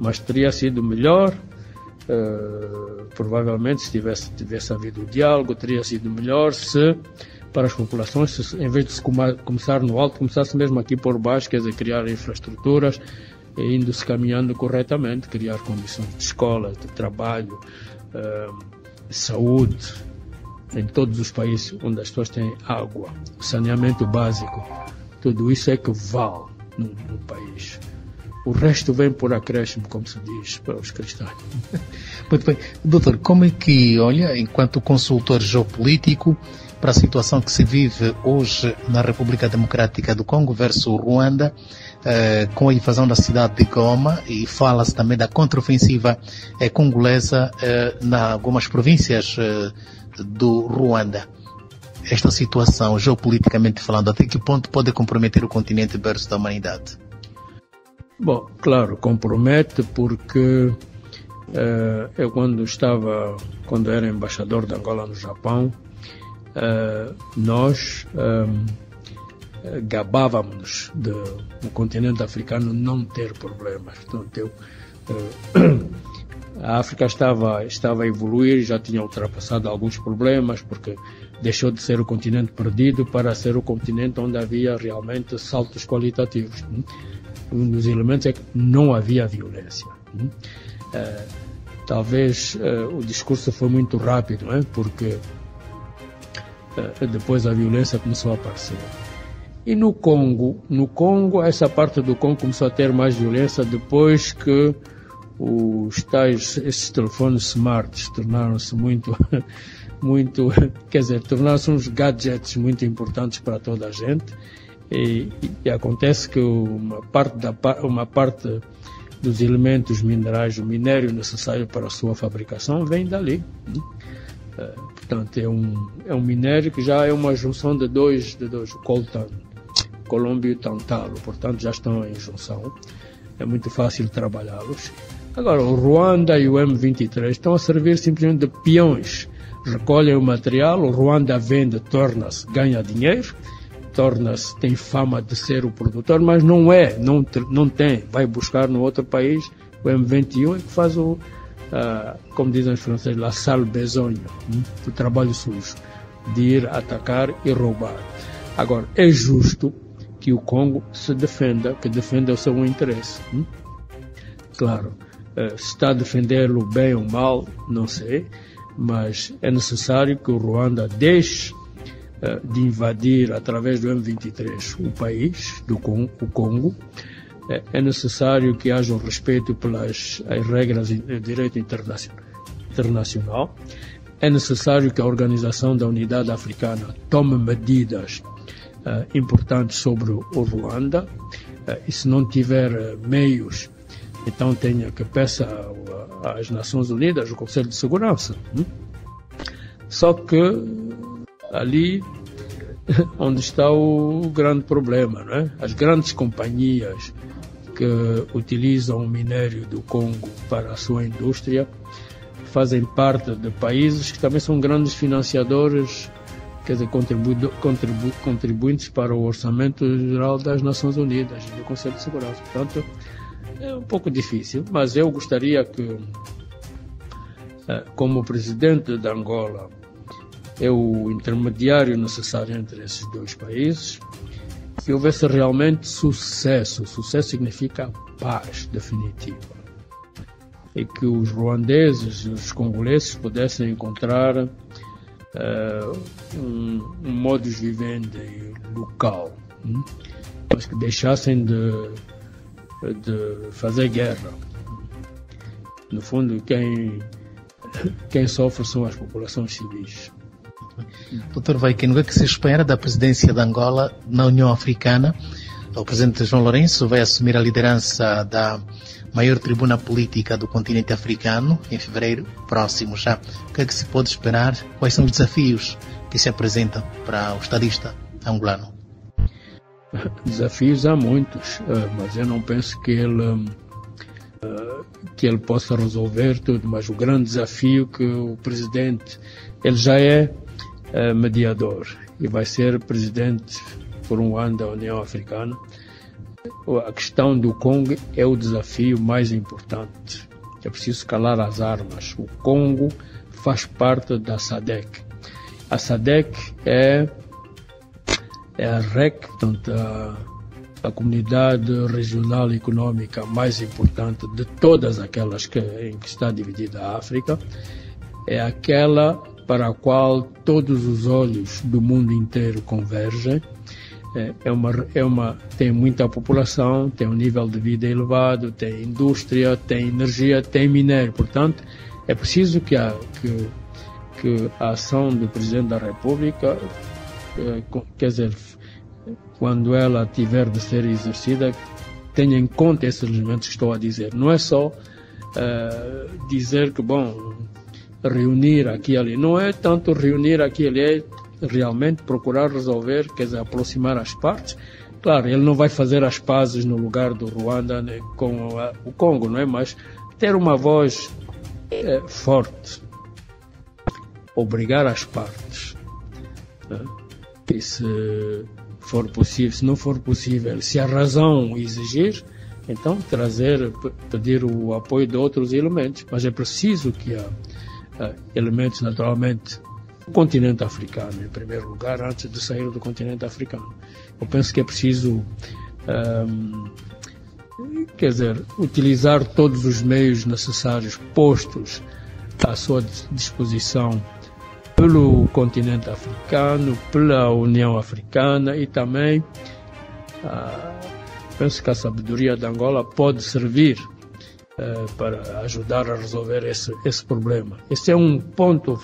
mas teria sido melhor. Provavelmente, se tivesse havido o diálogo, teria sido melhor se, para as populações, em vez de se começar no alto, começasse mesmo aqui por baixo, quer dizer, criar infraestruturas, indo-se caminhando corretamente, criar condições de escola, de trabalho, saúde, em todos os países onde as pessoas têm água, saneamento básico, tudo isso é que vale no país. O resto vem por acréscimo, como se diz para os cristãos. Muito bem. Doutor, como é que olha, enquanto consultor geopolítico, para a situação que se vive hoje na República Democrática do Congo versus Ruanda, com a invasão da cidade de Goma, e fala-se também da contraofensiva congolesa em algumas províncias do Ruanda. Esta situação, geopoliticamente falando, até que ponto pode comprometer o continente versus a humanidade? Bom, claro, compromete porque eu quando era embaixador de Angola no Japão, nós gabávamos do continente africano não ter problemas. Portanto, a África estava a evoluir, já tinha ultrapassado alguns problemas, porque deixou de ser o continente perdido para ser o continente onde havia realmente saltos qualitativos. Um dos elementos é que não havia violência. Talvez o discurso foi muito rápido, porque depois a violência começou a aparecer. E no Congo, essa parte do Congo começou a ter mais violência depois que esses telefones smarts tornaram-se tornaram-se uns gadgets muito importantes para toda a gente. E acontece que uma parte dos elementos minerais, o minério necessário para a sua fabricação vem dali. Portanto, é um minério que já é uma junção de dois coltan, colômbio e tantalo, portanto já estão em junção, é muito fácil trabalhá-los. Agora, o Ruanda e o M23 estão a servir simplesmente de peões, recolhem o material, o Ruanda vende, torna-se, ganha dinheiro, tem fama de ser o produtor, mas não tem, vai buscar no outro país. O M21 é que faz como dizem os franceses, la sale besogne, o trabalho sujo, de ir atacar e roubar. Agora, é justo que o Congo se defenda, que defenda o seu interesse. Claro, se está a defendê-lo bem ou mal, não sei, mas é necessário que o Ruanda deixe de invadir através do M23 o país, o Congo. É necessário que haja um respeito pelas regras do direito internacional. É necessário que a Organização da Unidade Africana tome medidas importantes sobre o Ruanda. E se não tiver meios, então tenha que peça às Nações Unidas, o Conselho de Segurança. Só que ali onde está o grande problema, não é? As grandes companhias que utilizam o minério do Congo para a sua indústria fazem parte de países que também são grandes financiadores, quer dizer, contribuintes para o orçamento geral das Nações Unidas e do Conselho de Segurança. Portanto, é um pouco difícil, mas eu gostaria que, como presidente de Angola, é o intermediário necessário entre esses dois países, que houvesse realmente sucesso. Sucesso significa paz definitiva. E que os ruandeses e os congoleses pudessem encontrar um modus vivendi local, mas que deixassem de fazer guerra. No fundo, quem sofre são as populações civis. Dr. Vaiken, o que se espera da presidência de Angola na União Africana? O presidente João Lourenço vai assumir a liderança da maior tribuna política do continente africano em fevereiro próximo já. O que é que se pode esperar? Quais são os desafios que se apresentam para o estadista angolano? Desafios há muitos, mas eu não penso que ele possa resolver tudo. Mas o grande desafio que o presidente, ele já é mediador e vai ser presidente por um ano da União Africana. A questão do Congo é o desafio mais importante. É preciso calar as armas. O Congo faz parte da SADC. A SADC é a REC, portanto, a comunidade regional econômica mais importante de todas aquelas em que está dividida a África. É aquela para a qual todos os olhos do mundo inteiro convergem. Tem muita população, tem um nível de vida elevado, tem indústria, tem energia, tem minério. Portanto, é preciso que a ação do Presidente da República, quer dizer, quando ela tiver de ser exercida, tenha em conta esses elementos que estou a dizer. Não é só dizer que, reunir aqui e ali. Não é tanto reunir aqui e ali, é realmente procurar resolver, quer dizer, aproximar as partes. Claro, ele não vai fazer as pazes no lugar do Ruanda, né, com o Congo, não é? Mas ter uma voz forte, obrigar as partes, né? E se não for possível, se a razão exigir, então pedir o apoio de outros elementos. Mas é preciso que há elementos, naturalmente, do continente africano, em primeiro lugar, antes de sair do continente africano. Eu penso que é preciso, utilizar todos os meios necessários postos à sua disposição pelo continente africano, pela União Africana, e também penso que a sabedoria de Angola pode servir para ajudar a resolver esse problema. Esse é um ponto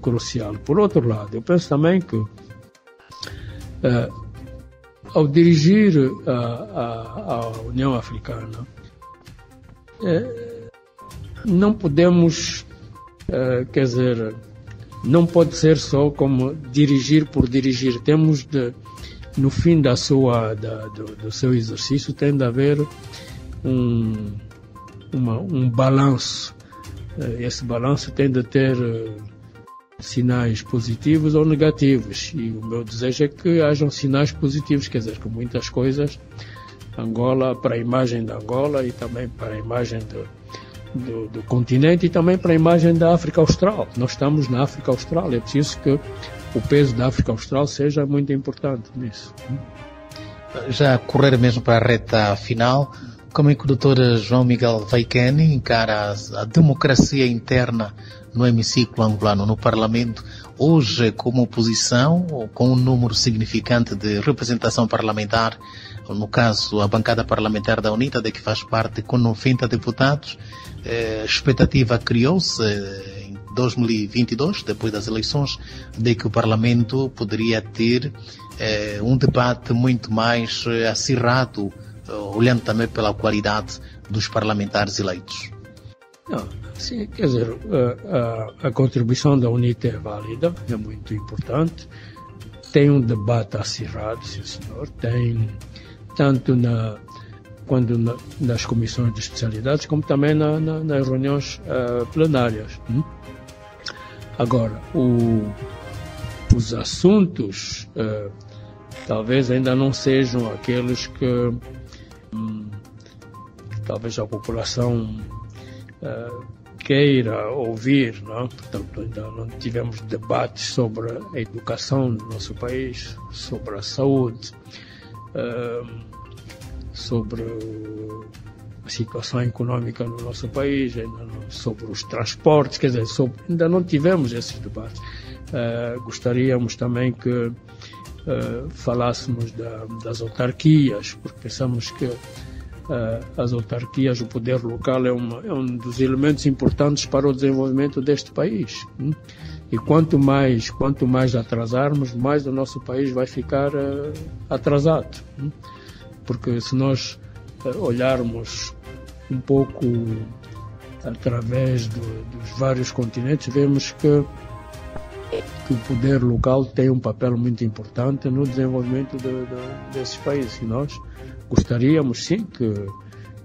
crucial. Por outro lado, eu penso também que ao dirigir a União Africana, não podemos, não pode ser só como dirigir por dirigir. Temos no fim do seu exercício, tem de haver um balanço. Esse balanço tem de ter sinais positivos ou negativos, e o meu desejo é que hajam sinais positivos, quer dizer, que muitas coisas, Angola, para a imagem de Angola e também para a imagem do continente e também para a imagem da África Austral. Nós estamos na África Austral, é preciso que o peso da África Austral seja muito importante nisso. Já correr mesmo para a reta final, como é que o Dr. João Miguel Vaiken encara a democracia interna no hemiciclo angolano, no Parlamento, hoje como oposição, ou com um número significante de representação parlamentar, no caso a bancada parlamentar da UNITA, de que faz parte, com 90 deputados. A expectativa criou-se em 2022, depois das eleições, de que o Parlamento poderia ter um debate muito mais acirrado, olhando também pela qualidade dos parlamentares eleitos. Não, sim, quer dizer, a contribuição da UNITA é válida, é muito importante. Tem um debate acirrado, sim senhor, tem tanto nas comissões de especialidades, como também nas reuniões plenárias. Agora, os assuntos talvez ainda não sejam aqueles que talvez a população queira ouvir, não? Portanto, ainda não tivemos debates sobre a educação no nosso país, sobre a saúde, sobre a situação econômica no nosso país, sobre os transportes, quer dizer, ainda não tivemos esses debates. Gostaríamos também que falássemos das autarquias, porque pensamos que as autarquias, o poder local é um dos elementos importantes para o desenvolvimento deste país. E quanto mais atrasarmos, mais o nosso país vai ficar atrasado. Porque se nós olharmos um pouco através dos vários continentes, vemos que o poder local tem um papel muito importante no desenvolvimento desses países. E nós gostaríamos, sim, que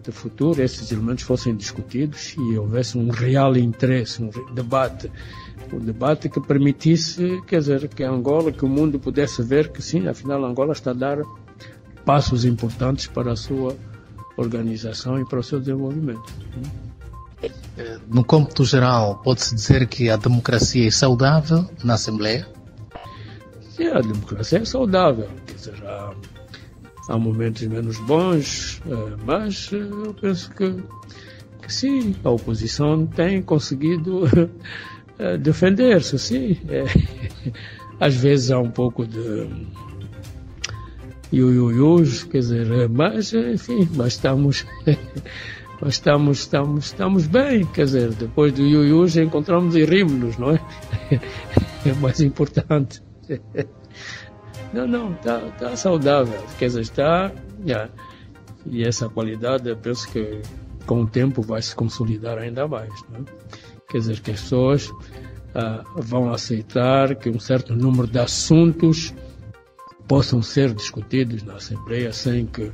no futuro esses elementos fossem discutidos e houvesse um real interesse, um debate que permitisse, quer dizer, que a Angola, que o mundo pudesse ver que sim, afinal Angola está a dar passos importantes para a sua organização e para o seu desenvolvimento. No cômputo geral, pode-se dizer que a democracia é saudável na Assembleia? Sim, a democracia é saudável. Quer dizer, há momentos menos bons, mas eu penso que sim, a oposição tem conseguido defender-se, sim. Às vezes há um pouco de iuiuius, quer dizer, mas enfim, mas estamos bem, quer dizer, depois do iuius encontramos e rimos-nos, não é? É mais importante. Não, está saudável, quer dizer, está, e essa qualidade eu penso que com o tempo vai se consolidar ainda mais, não é? Quer dizer, que as pessoas vão aceitar que um certo número de assuntos possam ser discutidos na Assembleia sem que,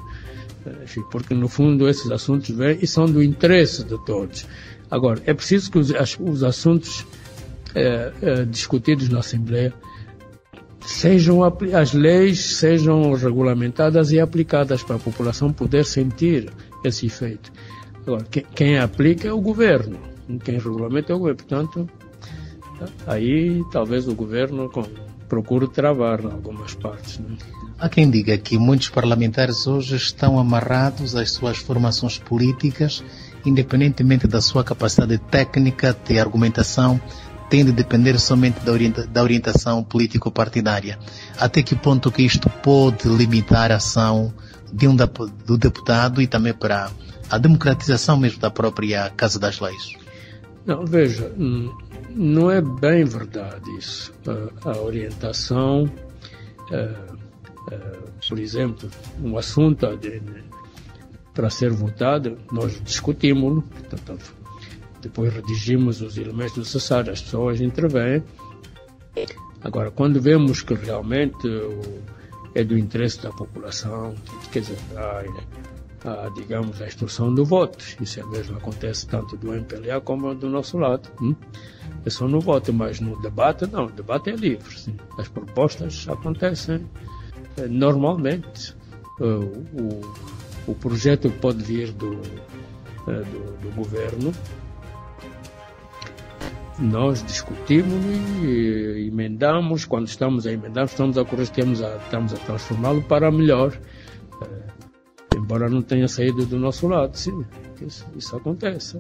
enfim, porque no fundo esses assuntos vêm e são do interesse de todos. Agora, é preciso que os assuntos discutidos na Assembleia as leis sejam regulamentadas e aplicadas para a população poder sentir esse efeito. Agora, quem aplica é o governo, quem regulamenta é o governo. Portanto, aí talvez o governo procure travar em algumas partes, né? Há quem diga que muitos parlamentares hoje estão amarrados às suas formações políticas, independentemente da sua capacidade técnica de argumentação, tem de depender somente da orientação político-partidária. Até que ponto que isto pode limitar a ação do deputado e também para a democratização mesmo da própria Casa das Leis? Não, veja, não é bem verdade isso. A orientação, por exemplo, um assunto para ser votado, nós discutimos-lo, depois redigimos os elementos necessários, as pessoas intervêm. Agora, quando vemos que realmente é do interesse da população, quer dizer, digamos, a instrução do voto. Isso mesmo acontece tanto do MPLA como do nosso lado. É só no voto, mas no debate não. O debate é livre. Sim. As propostas acontecem normalmente. O projeto pode vir do governo. Nós discutimos e emendamos. Quando estamos a emendar, estamos a corrigir, estamos a transformá-lo para melhor. Embora não tenha saído do nosso lado, sim, isso acontece.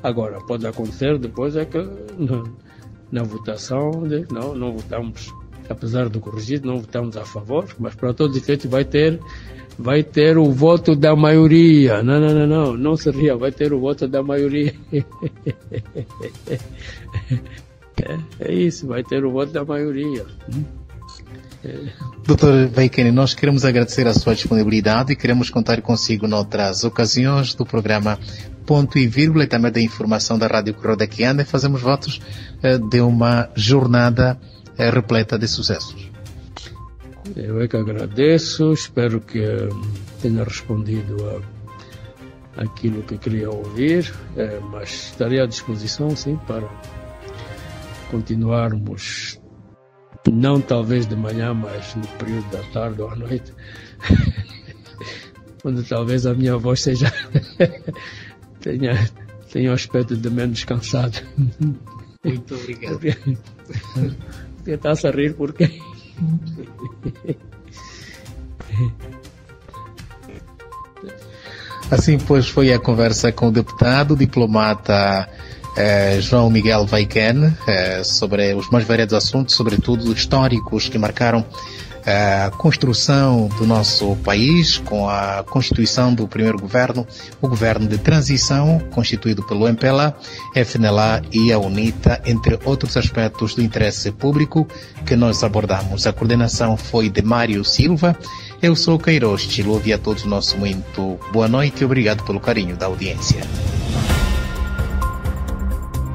Agora, pode acontecer depois é que na votação, não votamos, apesar do corrigido, não votamos a favor, mas para todos os efeitos vai ter o voto da maioria. Não se ria, vai ter o voto da maioria. É isso, vai ter o voto da maioria. Dr. Vaikeni, nós queremos agradecer a sua disponibilidade e queremos contar consigo noutras ocasiões do programa Ponto e Vírgula e também da informação da Rádio Correio que anda e fazemos votos de uma jornada repleta de sucessos. Eu é que agradeço, espero que tenha respondido aquilo que queria ouvir, mas estarei à disposição, sim, para continuarmos. Não talvez de manhã, mas no período da tarde ou à noite, quando talvez a minha voz tenha um aspecto de menos cansado. Muito obrigado. Você está a rir porque... Assim, pois, foi a conversa com o deputado, diplomata João Miguel Vaikene, sobre os mais variados assuntos, sobretudo históricos, que marcaram a construção do nosso país com a constituição do primeiro governo, o governo de transição, constituído pelo MPLA, FNLA e a UNITA, entre outros aspectos do interesse público que nós abordamos. A coordenação foi de Mário Silva. Eu sou Queiroz Chilov e a todos nosso muito boa noite e obrigado pelo carinho da audiência.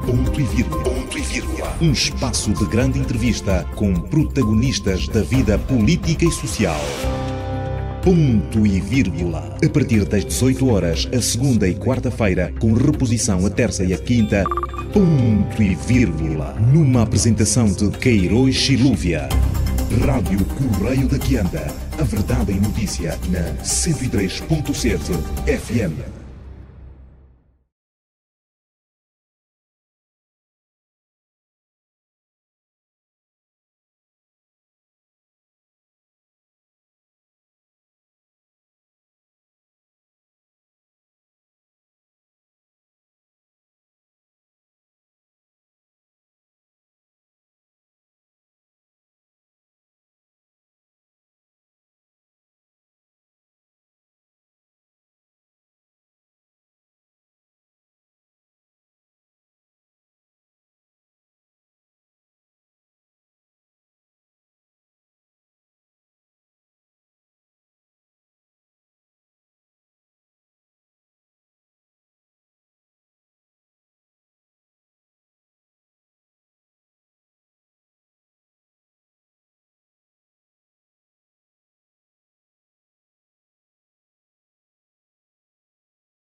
Ponto e vírgula. Um espaço de grande entrevista com protagonistas da vida política e social. Ponto e vírgula. A partir das 18 horas, a segunda e quarta-feira, com reposição a terça e a quinta. Ponto e vírgula. Numa apresentação de Queiroz Chilúvia. Rádio Correio da Quianda. A verdade em notícia na 103.7 FM.